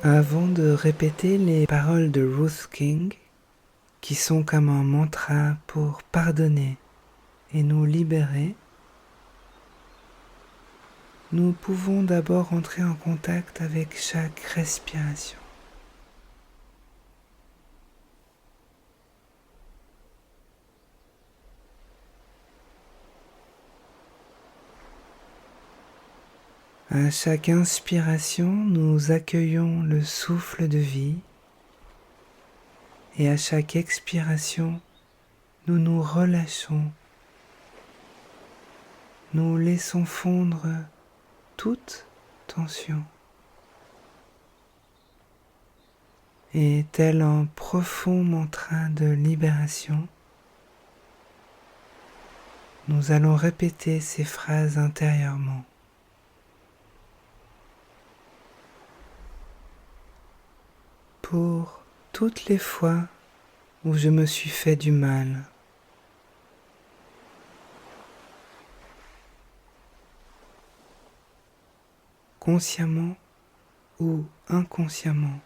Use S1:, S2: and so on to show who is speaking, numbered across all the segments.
S1: Avant de répéter les paroles de Ruth King, qui sont comme un mantra pour pardonner et nous libérer, nous pouvons d'abord entrer en contact avec chaque respiration. À chaque inspiration, nous accueillons le souffle de vie et à chaque expiration, nous nous relâchons. Nous laissons fondre toute tension. Et tel un profond mantra de libération, nous allons répéter ces phrases intérieurement. Pour toutes les fois où je me suis fait du mal, consciemment ou inconsciemment,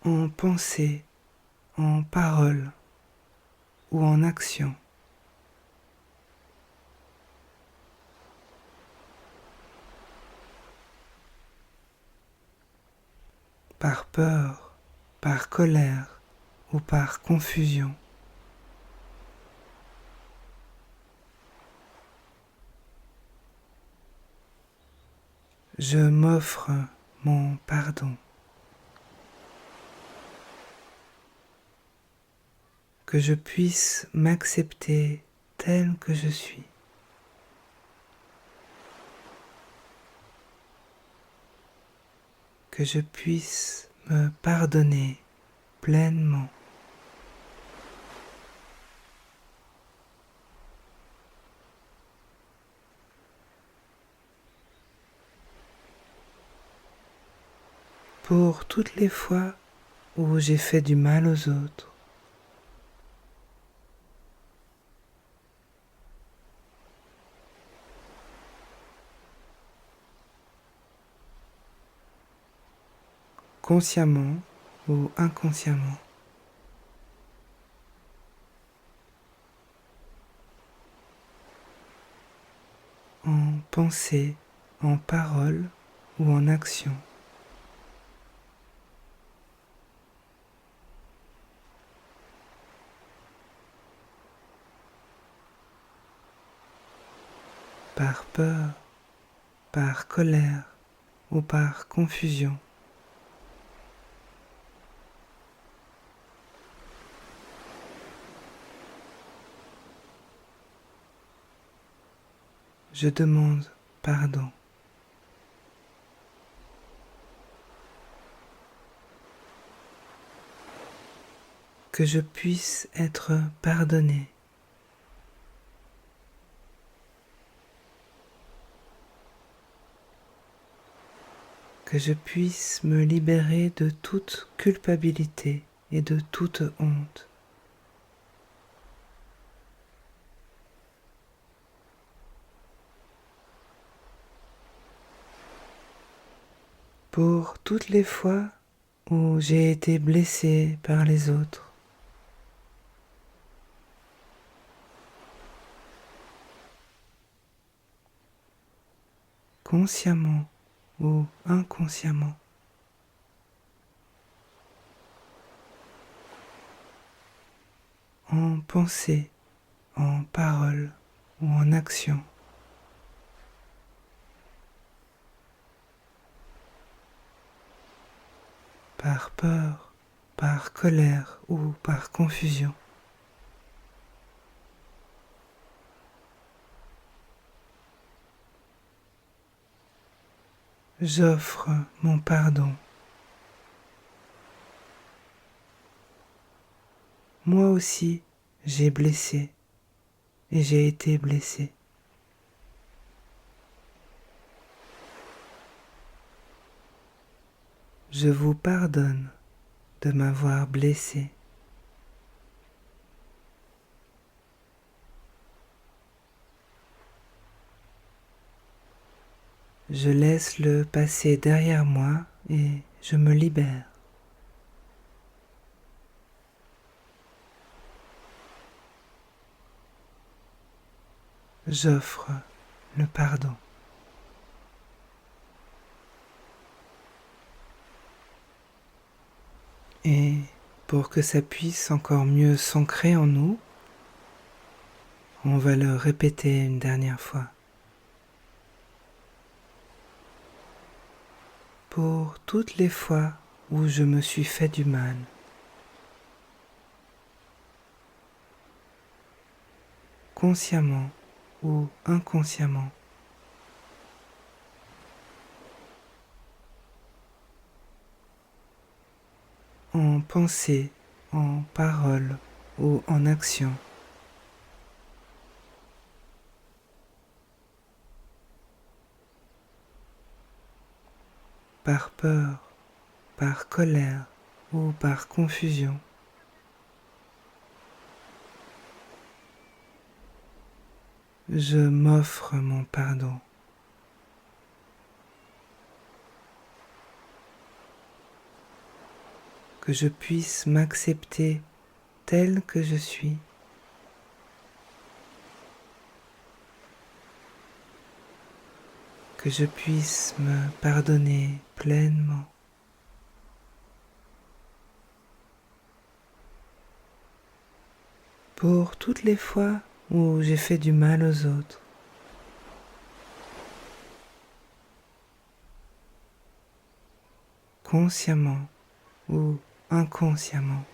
S1: en pensée, en parole ou en action. Par peur, par colère ou par confusion. Je m'offre mon pardon. Que je puisse m'accepter tel que je suis. Que je puisse me pardonner pleinement. Pour toutes les fois où j'ai fait du mal aux autres, consciemment ou inconsciemment. En pensée, en parole ou en action. Par peur, par colère ou par confusion. Je demande pardon. Que je puisse être pardonné. Que je puisse me libérer de toute culpabilité et de toute honte. Pour toutes les fois où j'ai été blessé par les autres, consciemment ou inconsciemment. En pensée, en parole ou en action. Par peur, par colère ou par confusion. J'offre mon pardon. Moi aussi, j'ai blessé et j'ai été blessé. Je vous pardonne de m'avoir blessé. je laisse le passé derrière moi et je me libère. J'offre le pardon. Et pour que ça puisse encore mieux s'ancrer en nous, on va le répéter une dernière fois. Pour toutes les fois où je me suis fait du mal, consciemment ou inconsciemment, en pensée, en parole ou en action. Par peur, par colère ou par confusion. Je m'offre mon pardon. Que je puisse m'accepter tel que je suis. Que je puisse me pardonner pleinement. Pour toutes les fois où j'ai fait du mal aux autres. Consciemment ou inconsciemment.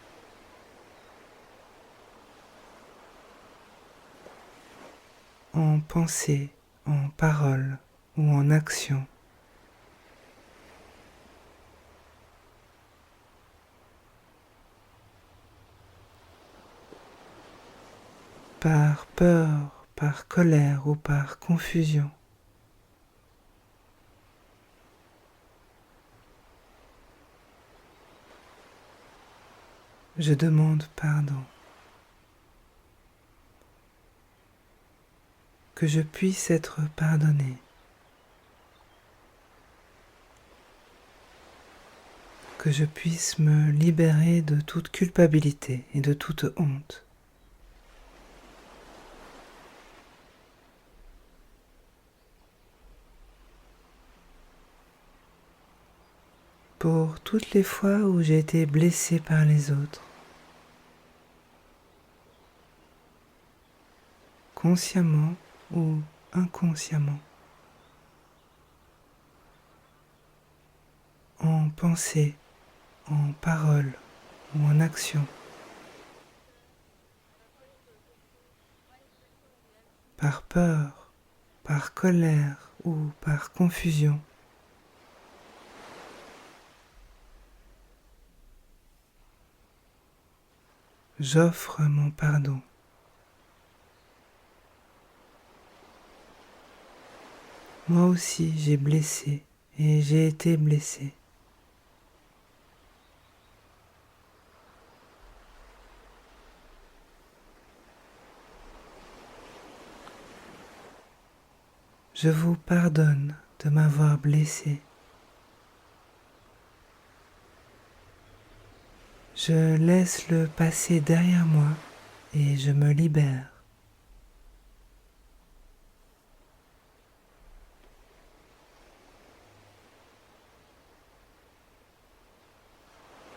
S1: En pensée, en parole ou en action. Par peur, par colère ou par confusion. Je demande pardon. Que je puisse être pardonné. Que je puisse me libérer de toute culpabilité et de toute honte. Pour toutes les fois où j'ai été blessé par les autres. Consciemment ou inconsciemment. En pensée, en parole ou en action. Par peur, par colère ou par confusion. J'offre mon pardon. Moi aussi j'ai blessé et j'ai été blessé. Je vous pardonne de m'avoir blessé. Je laisse le passé derrière moi et je me libère.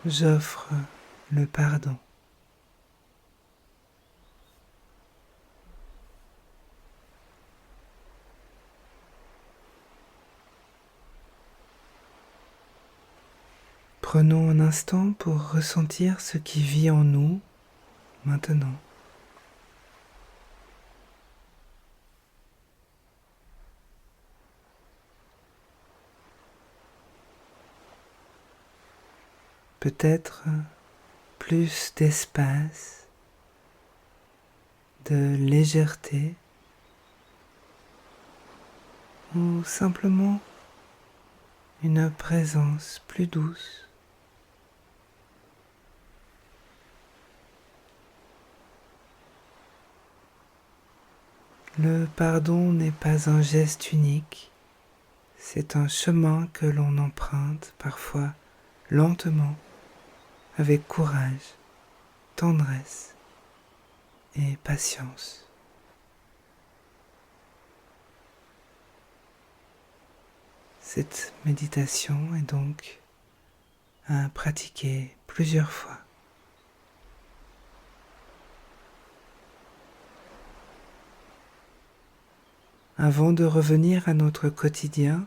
S1: J'offre le pardon. Prenons un instant pour ressentir ce qui vit en nous maintenant. Peut-être plus d'espace, de légèreté ou simplement une présence plus douce. Le pardon n'est pas un geste unique, C'est un chemin que l'on emprunte parfois lentement, avec courage, tendresse et patience. Cette méditation est donc à pratiquer plusieurs fois. Avant de revenir à notre quotidien,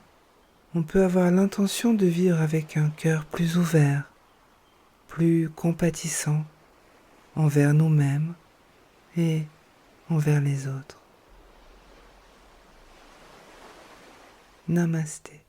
S1: on peut avoir l'intention de vivre avec un cœur plus ouvert, plus compatissant envers nous-mêmes et envers les autres. Namasté.